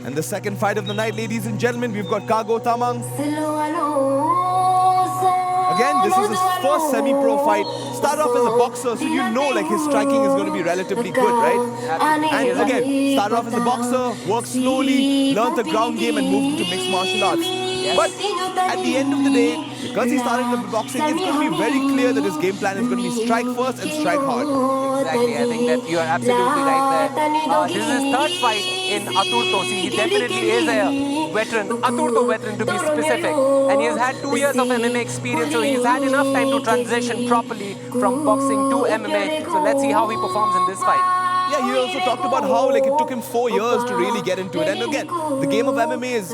And the second fight of the night, ladies and gentlemen, we've got Kago Tamang. Again, this is his first semi-pro fight. Started off as a boxer, so you know like his striking is going to be relatively good, right? And again, started off as a boxer, worked slowly, learned the ground game and moved into mixed martial arts. Yes. But at the end of the day, because he started in boxing, it's going to be very clear that his game plan is going to be strike first and strike hard. Exactly, I think that you are absolutely right there. This is his third fight in Aturto. See, he definitely is a veteran, Aturto veteran to be specific. And he has had 2 years of MMA experience, so he's had enough time to transition properly from boxing to MMA. So let's see how he performs in this fight. Yeah, he also talked about how like it took him 4 years to really get into it. And again, the game of MMA is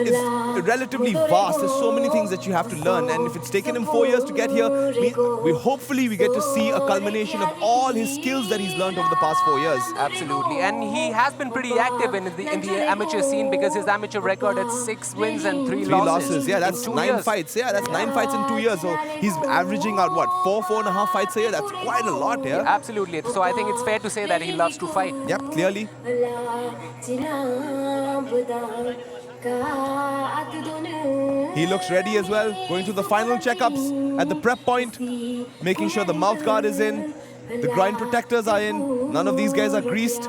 relatively vast. There's so many things that you have to learn. And if it's taken him 4 years to get here, we hopefully we get to see a culmination of all his skills that he's learned over the past 4 years. Absolutely. And he has been pretty active in the amateur scene because his amateur record is 6 wins and 3 losses. Yeah, that's 9 fights. Yeah, that's 9 fights in 2 years. So he's averaging out, what, 4.5 fights a year? That's quite a lot, yeah? Absolutely. So I think it's fair to say that he loves to fight. Yep, clearly. He looks ready as well, going to the final checkups at the prep point, making sure the mouth guard is in, the groin protectors are in, none of these guys are greased.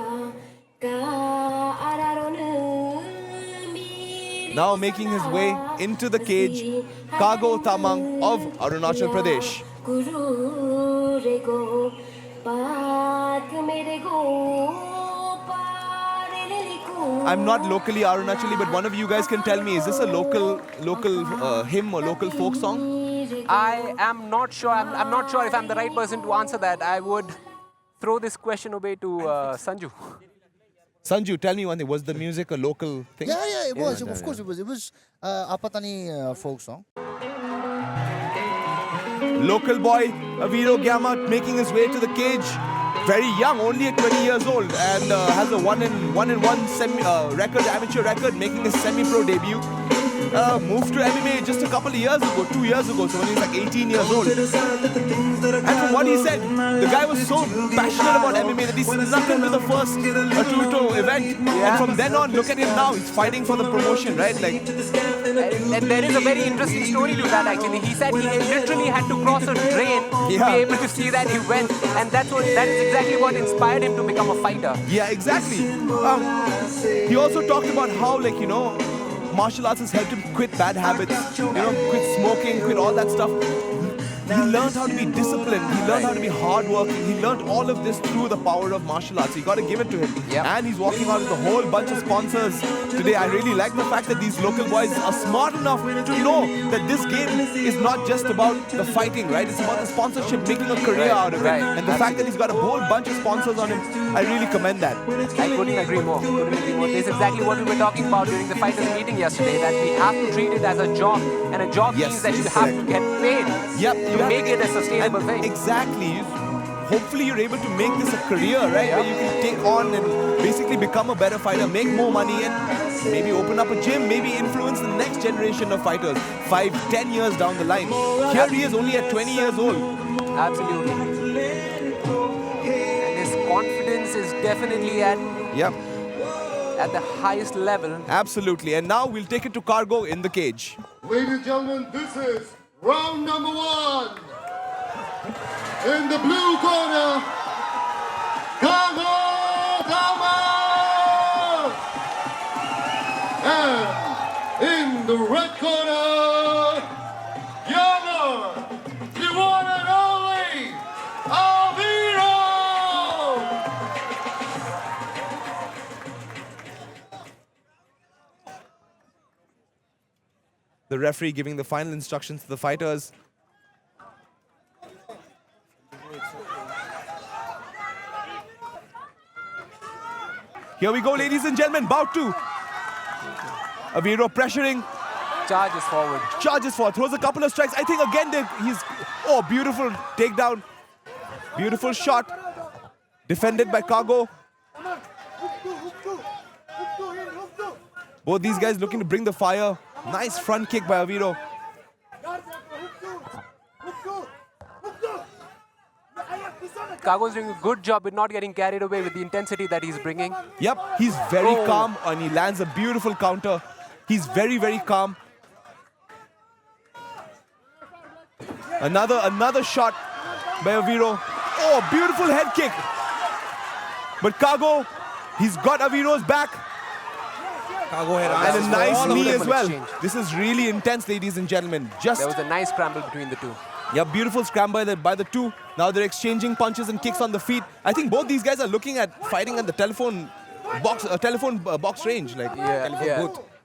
Now making his way into the cage, Kago Tamang of Arunachal Pradesh. I'm not locally Arunachali, but one of you guys can tell me, is this a local hymn or local folk song? I am not sure. I'm not sure if I'm the right person to answer that. I would throw this question away to Sanju. Sanju, tell me one thing. Was the music a local thing? Yeah, it was. Of course it was. It was Apatani folk song. Local boy, Aviro Gyamar, making his way to the cage. Very young, only at 20 years old, and has a 1-1 record, amateur record, making his semi-pro debut. Moved to MMA just a couple of years ago, 2 years ago, so when he's like 18 years old. And from what he said, the guy was so passionate about MMA that he snuck into the first Aturto event. Yeah. And from then on, look at him now, he's fighting for the promotion, right? Like, and there is a very interesting story to that actually. He said he literally had to cross a drain to be able to see that he went. And that's exactly what inspired him to become a fighter. Yeah, exactly. He also talked about how, like, you know, martial arts has helped him quit bad habits, you know, quit smoking, quit all that stuff. He learned how to be disciplined. He learned how to be hardworking. He learned all of this through the power of martial arts. You got to give it to him. Yep. And he's walking out with a whole bunch of sponsors today. I really like the fact that these local boys are smart enough to know that this game is not just about the fighting, right? It's about the sponsorship, making a career out of it. And the fact that he's got a whole bunch of sponsors on him, I really commend that. I couldn't agree more. This is exactly what we were talking about during the fighters meeting yesterday, that we have to treat it as a job. And a job means that you have to get paid. Yep. To make it a sustainable thing. Exactly. Hopefully you're able to make this a career, right? Where you can take on and basically become a better fighter, make more money, and maybe open up a gym, maybe influence the next generation of fighters 5-10 years down the line. Here he is only at 20 years old. Absolutely. And his confidence is definitely at the highest level. Absolutely. And now we'll take it to Kago in the cage. Ladies and gentlemen, this is round number 1. In the blue corner, Kago Gyamar! And in the red corner, Gyamar, the one and only Aviro! The referee giving the final instructions to the fighters. Here we go, ladies and gentlemen, Bout 2. Aviro pressuring. Charges forward. Charges forward, throws a couple of strikes. I think again, beautiful takedown. Beautiful shot. Defended by Kago. Both these guys looking to bring the fire. Nice front kick by Aviro. Kago's doing a good job with not getting carried away with the intensity that he's bringing. Yep, he's very calm and he lands a beautiful counter. He's very, very calm. Another shot by Aviro. Oh, beautiful head kick. But Kago, he's got Aviro's back. Kago had And a answers for nice all of knee them. as well. exchange. This is really intense, ladies and gentlemen. Just There was a nice scramble between the two. yeah, beautiful scramble by the two. Now they're exchanging punches and kicks on the feet. I think both these guys are looking at fighting at the telephone box range, like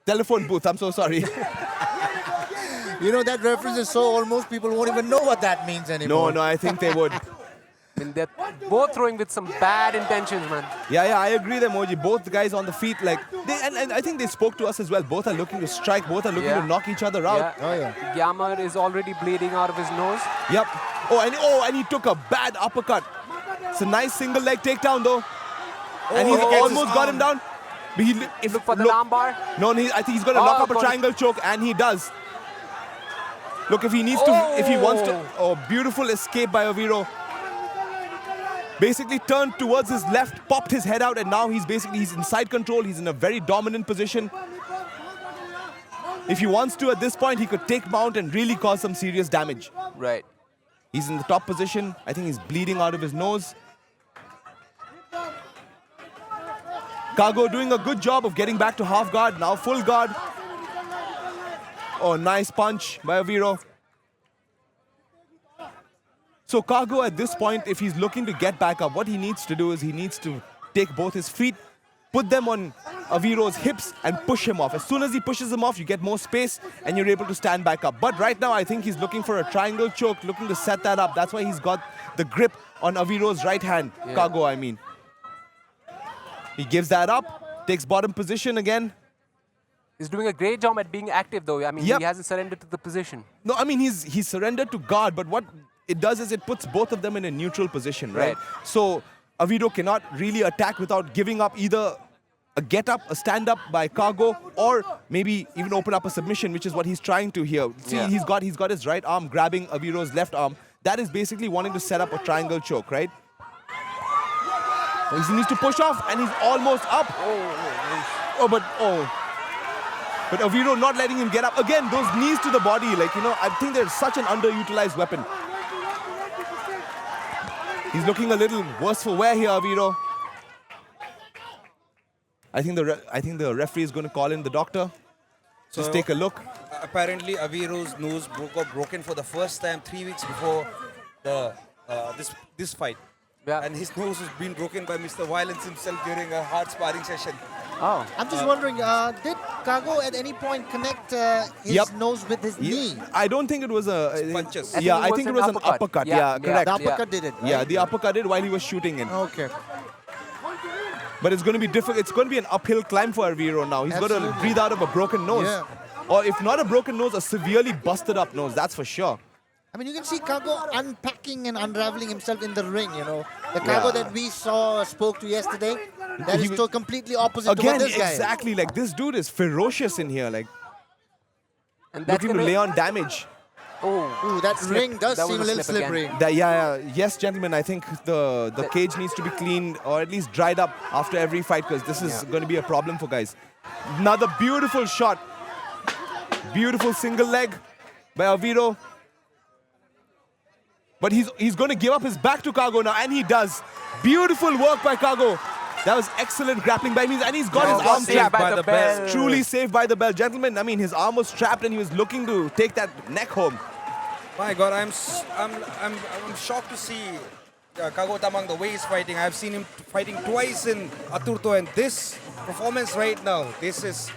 telephone booth. I'm so sorry. You know, that reference is so almost people won't even know what that means anymore. No, I think they would. I mean, they're both throwing with some bad intentions, man. Yeah, I agree there, Moji. Both guys on the feet, like, and I think they spoke to us as well. Both are looking to strike. Both are looking to knock each other out. Yeah. Oh, yeah. Gyamar is already bleeding out of his nose. Yep. And he took a bad uppercut. It's a nice single leg takedown though. And he he gets his almost got him down. But Look for the armbar. No, I think he's going to lock up a triangle choke, and he does. Look, if he needs to, if he wants to, beautiful escape by Aviro. Basically turned towards his left, popped his head out, and now he's in side control. He's in a very dominant position. If he wants to, at this point, he could take mount and really cause some serious damage. Right. He's in the top position. I think he's bleeding out of his nose. Kago doing a good job of getting back to half guard, now full guard. Oh, nice punch by Aviro. So Kago at this point, if he's looking to get back up, what he needs to do is he needs to take both his feet, put them on Aviro's hips and push him off. As soon as he pushes him off, you get more space and you're able to stand back up. But right now, I think he's looking for a triangle choke, looking to set that up. That's why he's got the grip on Aviro's right hand, Kago, I mean. He gives that up, takes bottom position again. He's doing a great job at being active, though. I mean, he hasn't surrendered to the position. No, I mean, he's surrendered to guard, but what it does is it puts both of them in a neutral position, right? So Aviro cannot really attack without giving up either a get-up, a stand-up by Kago, or maybe even open up a submission, which is what he's trying to here. See, he's got his right arm grabbing Aviro's left arm. That is basically wanting to set up a triangle choke, right? He needs to push off, and he's almost up. But Aviro not letting him get up. Again, those knees to the body, like, you know, I think they're such an underutilized weapon. He's looking a little worse for wear here, Aviro. I think the referee is going to call in the doctor. Just take a look. Apparently, Aviro's nose broken for the first time 3 weeks before the this fight. Yeah. And his nose was being broken by Mr. Violence himself during a hard sparring session. Oh. I'm just wondering, did Kago at any point connect his nose with his knee? I don't think it was a... Punches. I think it was an uppercut. Yeah, correct. The uppercut did it, right? Yeah, the uppercut did while he was shooting in. Okay. But it's going to be difficult. It's going to be an uphill climb for Aviro now. He's got to breathe out of a broken nose. Yeah. Or if not a broken nose, a severely busted up nose, that's for sure. I mean, you can see Kago unpacking and unraveling himself in the ring, you know. The Kago that we spoke to yesterday, that is so completely opposite to what this guy is. Exactly. Like, this dude is ferocious in here, like, And that's looking to lay on damage. Ooh, that ring does seem a little slippery. Yes, gentlemen, I think the cage needs to be cleaned or at least dried up after every fight, because this is going to be a problem for guys. Another beautiful shot. Beautiful single leg by Aviro. But he's going to give up his back to Kago now, and he does. Beautiful work by Kago. That was excellent grappling by him, and he's got his arm trapped by the bell. Truly saved by the bell. Gentlemen, I mean, his arm was trapped and he was looking to take that neck home. My God, I'm shocked to see Kago Tamang the way he's fighting. I've seen him fighting twice in Aturto, and this performance right now, this is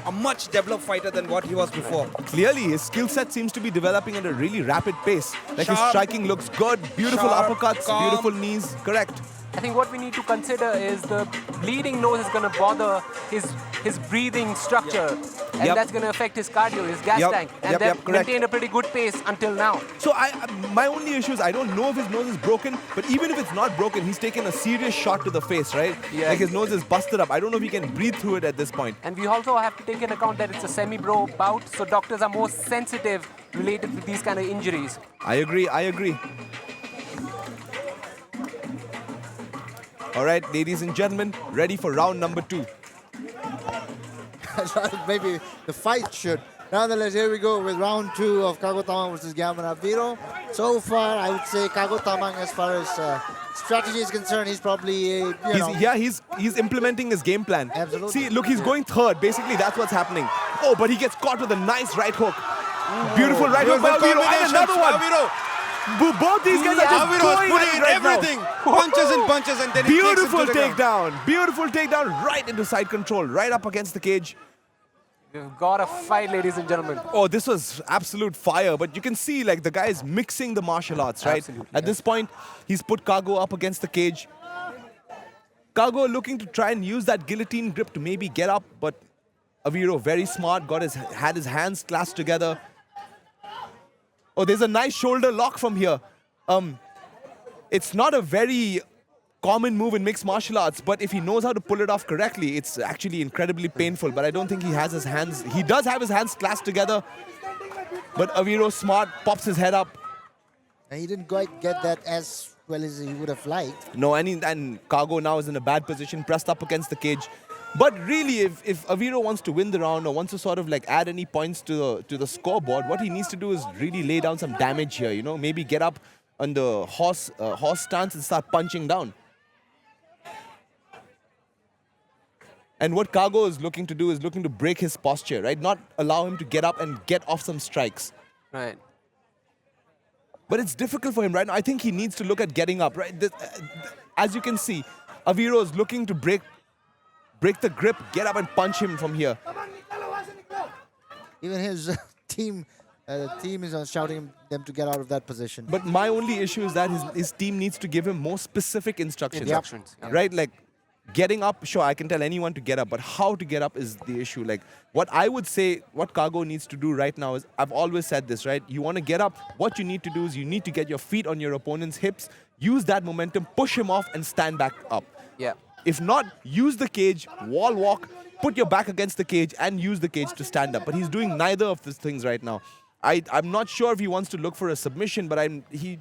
a much developed fighter than what he was before. Clearly, his skill set seems to be developing at a really rapid pace. Like, his striking looks good, beautiful uppercuts, calm. beautiful knees. Correct. I think what we need to consider is the bleeding nose is going to bother his breathing structure, and that's going to affect his cardio, his gas tank, and they've maintained a pretty good pace until now. So my only issue is I don't know if his nose is broken, but even if it's not broken, he's taken a serious shot to the face, right? Yeah. Like, his nose is busted up. I don't know if he can breathe through it at this point. And we also have to take into account that it's a semi-pro bout, so doctors are more sensitive related to these kind of injuries. I agree. All right, ladies and gentlemen, ready for round number 2. Maybe the fight should. Nonetheless, here we go with round 2 of Kago Tamang versus Gyamar Aviro. So far, I would say Kago Tamang, as far as strategy is concerned, he's probably, He's implementing his game plan. Absolutely. See, look, he's going third. Basically, that's what's happening. Oh, but he gets caught with a nice right hook. Beautiful right hook by Aviro, and another one. Both these guys are just Aviro is going putting at it in right everything. now. Punches and punches, and then he takes Beautiful it to the ground. takedown. Beautiful takedown right into side control, right up against the cage. We've got a fight, ladies and gentlemen. Oh, this was absolute fire. But you can see, like, the guy is mixing the martial arts, right? Absolutely, At this point, he's put Kago up against the cage. Kago looking to try and use that guillotine grip to maybe get up, but Aviro, very smart, had his hands clasped together. Oh, there's a nice shoulder lock from here. It's not a very common move in mixed martial arts, but if he knows how to pull it off correctly, it's actually incredibly painful. But I don't think he has his hands. He does have his hands clasped together, but Aviro, smart, pops his head up. he didn't quite get that as well as he would have liked. No, and Kago now is in a bad position, pressed up against the cage. But really, if Aviro wants to win the round or wants to sort of like add any points to the scoreboard, what he needs to do is really lay down some damage here. You know, maybe get up on the horse stance and start punching down. And what Kago is looking to do is looking to break his posture, right? Not allow him to get up and get off some strikes. Right. But it's difficult for him right now. I think he needs to look at getting up, right? As you can see, Aviro is looking to break the grip, get up and punch him from here. Even his team is shouting them to get out of that position. But my only issue is that his team needs to give him more specific instructions. Yep. Right? Like, getting up, sure, I can tell anyone to get up, but how to get up is the issue. Like, what I would say, what Kago needs to do right now is, I've always said this, right? You want to get up, what you need to do is you need to get your feet on your opponent's hips, use that momentum, push him off, and stand back up. Yeah. If not, use the cage, wall walk, put your back against the cage, and use the cage to stand up. But he's doing neither of these things right now. I'm not sure if he wants to look for a submission, but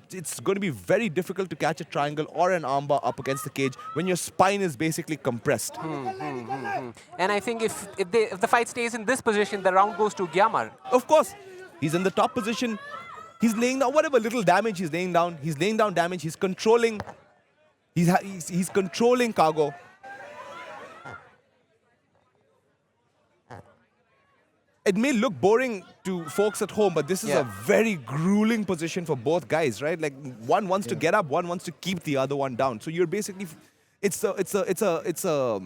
it's going to be very difficult to catch a triangle or an armbar up against the cage when your spine is basically compressed. And I think if the fight stays in this position, the round goes to Gyamar. Of course, he's in the top position. He's laying down whatever little damage he's laying down. He's laying down damage. He's controlling. He's controlling Kago. It may look boring to folks at home, but this is a very grueling position for both guys, right? Like, one wants to get up, one wants to keep the other one down. So you're basically, it's a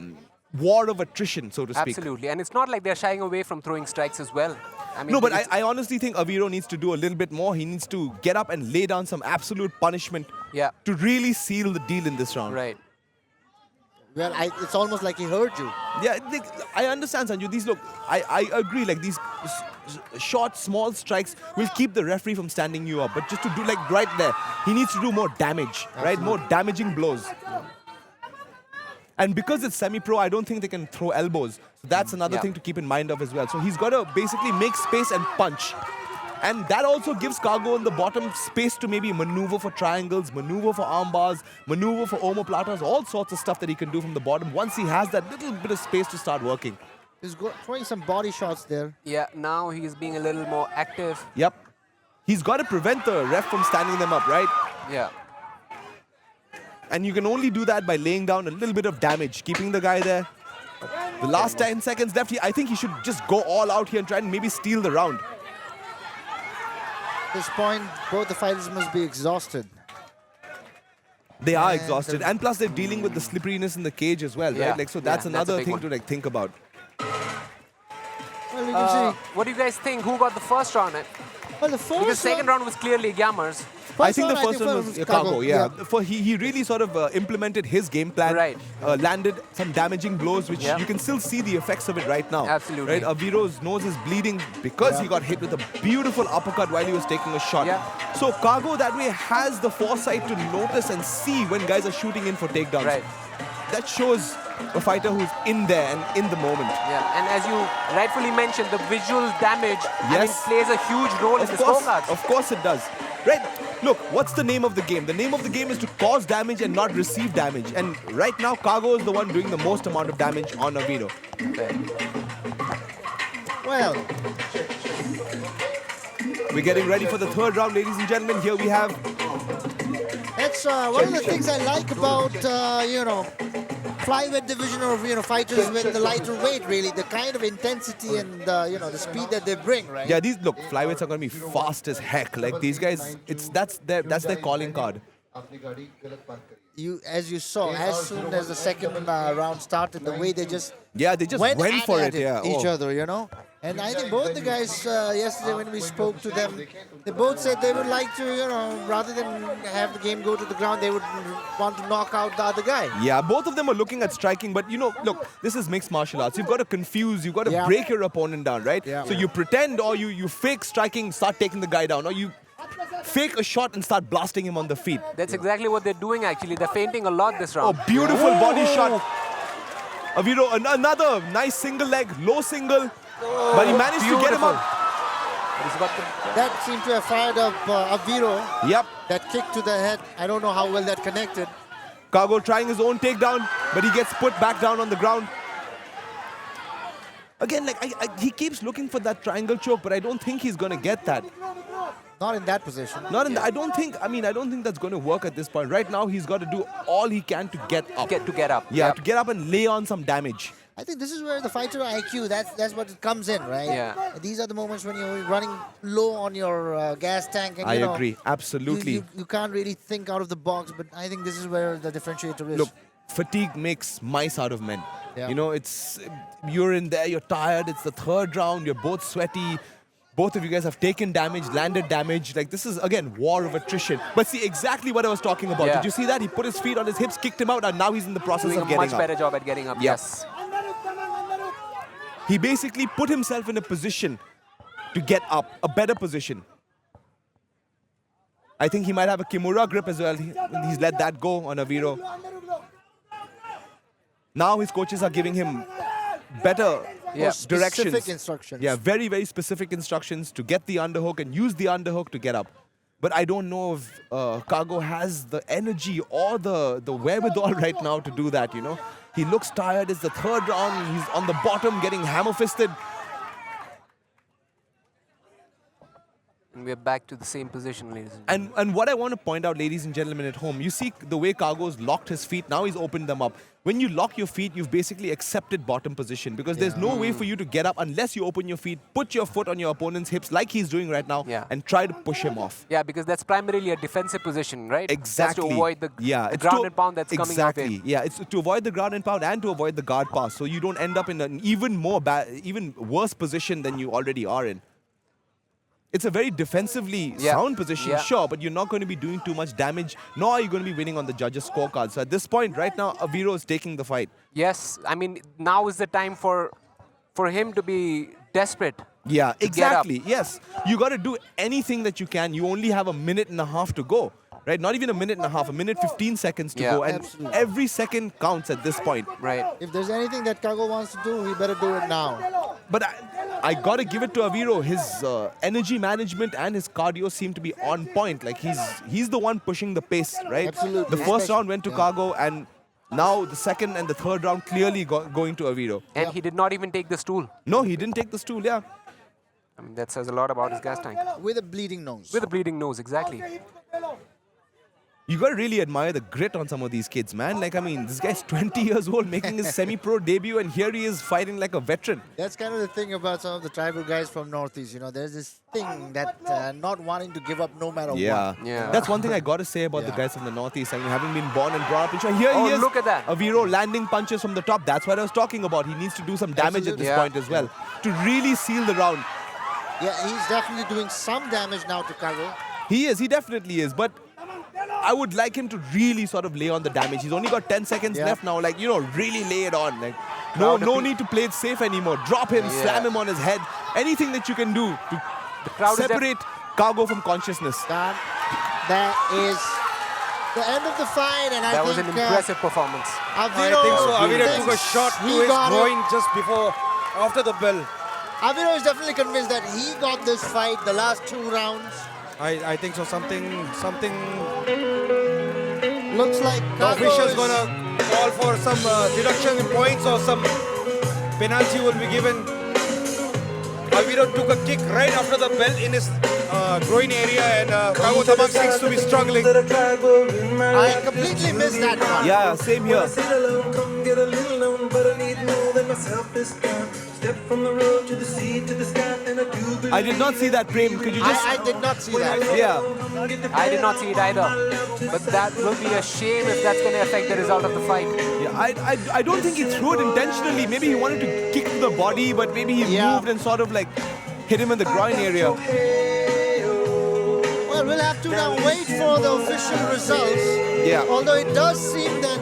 war of attrition, so to speak. Absolutely, and it's not like they're shying away from throwing strikes as well. I mean, No, but I honestly think Aviro needs to do a little bit more. He needs to get up and lay down some absolute punishment to really seal the deal in this round. Right. Well, it's almost like he heard you. Yeah, I understand, Sanju. I agree. Like, these short, small strikes will keep the referee from standing you up. But just to do, like, right there, he needs to do more damage, right? More damaging blows. And because it's semi-pro, I don't think they can throw elbows. So that's another thing to keep in mind of as well. So he's got to basically make space and punch. And that also gives Kago in the bottom space to maybe maneuver for triangles, maneuver for arm bars, maneuver for omoplatas, all sorts of stuff that he can do from the bottom once he has that little bit of space to start working. He's throwing some body shots there. Yeah, now he's being a little more active. Yep. He's got to prevent the ref from standing them up, right? Yeah. And you can only do that by laying down a little bit of damage, keeping the guy there. The last 10 seconds left, I think he should just go all out here and try and maybe steal the round. At this point, both the fighters must be exhausted. They are exhausted, and plus they're dealing with the slipperiness in the cage as well, right? Like, so that's another thing to like think about. Well, we can see. What do you guys think? Who got the first round? Well, the first Because second round was clearly Gyamar's. I think the first one was Kago, yeah. For he really sort of implemented his game plan, landed some damaging blows, which you can still see the effects of it right now. Absolutely. Right? Aviro's nose is bleeding because he got hit with a beautiful uppercut while he was taking a shot. So Kago that way has the foresight to notice and see when guys are shooting in for takedowns. Right. That shows a fighter who's in there and in the moment. Yeah, and as you rightfully mentioned, the visual damage plays a huge role in the scorecards. Of course it does. Right? Look, what's the name of the game? The name of the game is to cause damage and not receive damage. And right now, Kago is the one doing the most amount of damage on Aviro. Well, we're getting ready for the third round, ladies and gentlemen. Here we have... that's one of the things I like about, flyweight division of, fighters with the lighter weight, really. The kind of intensity and, the speed that they bring, right? Yeah, look, flyweights are going to be fast as heck. Like, these guys, that's their calling card. As you saw, as soon as the second round started, the way they just went for it, each other, And I think both the guys yesterday when we spoke to them, they both said they would like to, rather than have the game go to the ground, they would want to knock out the other guy. Yeah, both of them are looking at striking, but look, this is mixed martial arts. You've got to confuse, you've got to break your opponent down, right? Yeah. So you pretend or you fake striking, start taking the guy down, or you fake a shot and start blasting him on the feet. That's exactly what they're doing actually. They're feinting a lot this round. Oh, beautiful body shot. Aviro, another nice single leg, low single, but he managed to get him up. That seemed to have fired up Aviro. Yep. That kick to the head, I don't know how well that connected. Kago trying his own takedown, but he gets put back down on the ground. Again, he keeps looking for that triangle choke, but I don't think he's going to get that. Not in that position. I don't think that's going to work at this point. Right now, he's got to do all he can to get up. To get up. Yeah, to get up and lay on some damage. I think this is where the fighter IQ, that's what it comes in, right? Yeah. These are the moments when you're running low on your gas tank. And, I agree, absolutely. You can't really think out of the box, but I think this is where the differentiator is. Look, fatigue makes mice out of men. Yeah. You're in there, you're tired, it's the third round, you're both sweaty. Both of you guys have taken damage, landed damage. Like, this is, again, war of attrition. But see, exactly what I was talking about. Yeah. Did you see that? He put his feet on his hips, kicked him out, and now he's in the process Doing of getting up. a much better job at getting up, yes. He basically put himself in a position to get up, a better position. I think he might have a Kimura grip as well. He's let that go on Aviro. Now his coaches are giving him better directions. Specific instructions. Yeah, very, very specific instructions to get the underhook and use the underhook to get up. But I don't know if Kago has the energy or the wherewithal right now to do that, He looks tired. It's the third round. He's on the bottom getting hammer-fisted. And we're back to the same position, ladies and gentlemen. And what I want to point out, ladies and gentlemen at home, you see the way Kago's locked his feet, now he's opened them up. When you lock your feet, you've basically accepted bottom position because there's no way for you to get up unless you open your feet, put your foot on your opponent's hips like he's doing right now and try to push him off. Yeah, because that's primarily a defensive position, right? Exactly. That's to avoid the ground and pound that's coming out in. Yeah, it's to avoid the ground and pound and to avoid the guard pass so you don't end up in an even worse position than you already are in. It's a very defensively sound position, sure, but you're not going to be doing too much damage, nor are you going to be winning on the judges' scorecard. So at this point, right now, Aviro is taking the fight. Yes, I mean, now is the time for him to be desperate. Yeah, exactly. Yes, you got to do anything that you can. You only have a minute and a half to go, right? Not even a minute and a half, a minute 15 seconds to go, and absolutely. every second counts at this point. Right. If there's anything that Kago wants to do, he better do it now. But I got to give it to Aviro. His energy management and his cardio seem to be on point. Like he's the one pushing the pace, right? Absolutely. The first round went to Kago, and now the second and the third round clearly going to Aviro. And he did not even take the stool. No, he didn't take the stool, yeah. I mean, that says a lot about his gas tank. With a bleeding nose. With a bleeding nose, exactly. You got to really admire the grit on some of these kids, man. Like, I mean, this guy's 20 years old making his semi-pro debut, and here he is fighting like a veteran. That's kind of the thing about some of the tribal guys from Northeast. There's this thing that not wanting to give up no matter what. Yeah. That's one thing I got to say about the guys from the Northeast. I mean, having been born and brought up in China, here he is. Look at that. Aviro landing punches from the top. That's what I was talking about. He needs to do some damage at this point as well to really seal the round. Yeah, he's definitely doing some damage now to Kago. He is. He definitely is. But I would like him to really sort of lay on the damage. He's only got 10 seconds left now. Like, really lay it on. Like, no need to play it safe anymore. Drop him, slam him on his head. Anything that you can do to separate Kago from consciousness. That is the end of the fight, and that was an impressive performance. Aviro, I think so. Aviro took a shot to his groin just after the bell. Aviro is definitely convinced that he got this fight, the last 2 rounds. I think so. Something. Looks like The Kago official's is- gonna call for some deduction in points or some penalty will be given. Aviro took a kick right after the bell in his groin area, and Kago Tamang seems to be struggling. I completely missed that one. Yeah, same here. I did not see that, Prem. Could you just... I did not see that. Yeah. I did not see it either. But that will be a shame if that's going to affect the result of the fight. Yeah, I don't think he threw it intentionally. Maybe he wanted to kick to the body, but maybe he moved and sort of like hit him in the groin area. Well, we'll have to now wait for the official results. Yeah. Although it does seem that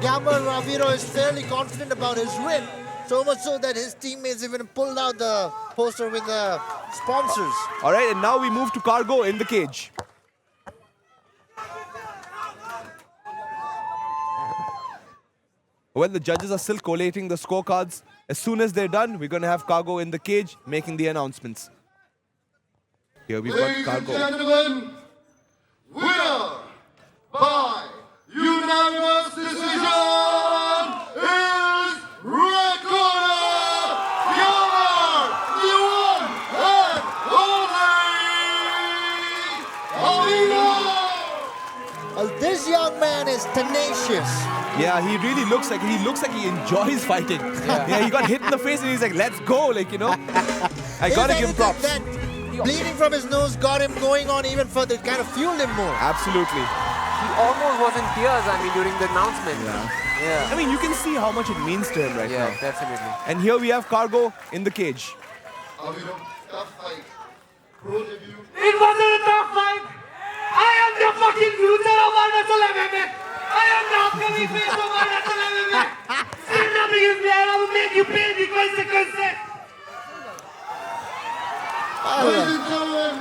Gyamar Aviro is fairly confident about his win. So much so that his teammates even pulled out the poster with the sponsors. All right, and now we move to Kago in the cage. Well, the judges are still collating the scorecards. As soon as they're done, we're going to have Kago in the cage making the announcements. Here we've got Ladies and Kago. gentlemen, winner by unanimous decision is Red Corner, Gyamar, the one and only Aviro! Well, this young man is tenacious. Yeah, he really looks like he enjoys fighting. Yeah, he got hit in the face and he's like, let's go, like, you know. I gotta give him props. That bleeding from his nose got him going on even further. It kind of fueled him more. Absolutely. He almost was in tears, during the announcement. Yeah. I mean, you can see how much it means to him right Yeah, now. definitely. And here we have Kago in the cage. Aviro, tough fight. Pro debut. It wasn't a tough fight. I am the fucking future of Arunachal MMA. I am the upcoming face of Arunachal MMA. Still nothing is there. I will make you pay the consequences. Ladies and gentlemen,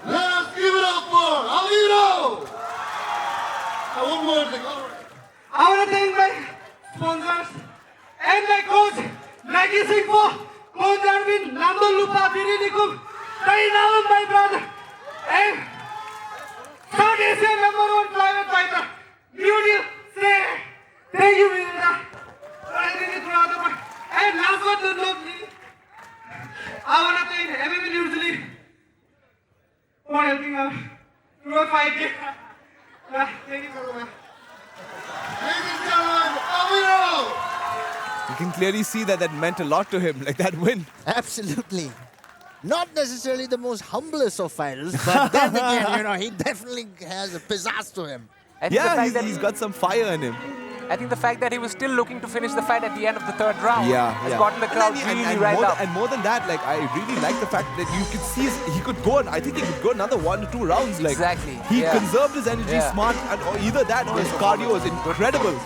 let us give it up for Aviro! One more thing. All right. I want to thank my sponsors and my coach, Nagi Singh for Coach Arvind, Nando Lupa, Birinikum, Tainam, my brother, and South Asia #1 flyweight fighter, Beauty Say. Thank you, Vinita. And last but not least, I want to thank everyone usually for helping out through a fight. Thank you so much. Ladies and gentlemen, Aviro! You can clearly see that meant a lot to him, like that win. Absolutely. Not necessarily the most humblest of fighters, but then again, he definitely has a pizzazz to him. I think the Yeah, fact that he's got some fire in him. I think the fact that he was still looking to finish the fight at the end of the third round has gotten the crowd really riled up. And more than that, like, I really like the fact that you could see he could go, I think he could go another 1 to 2 rounds. Like, Exactly, He yeah. conserved his energy smart, and or either that or his cardio is incredible.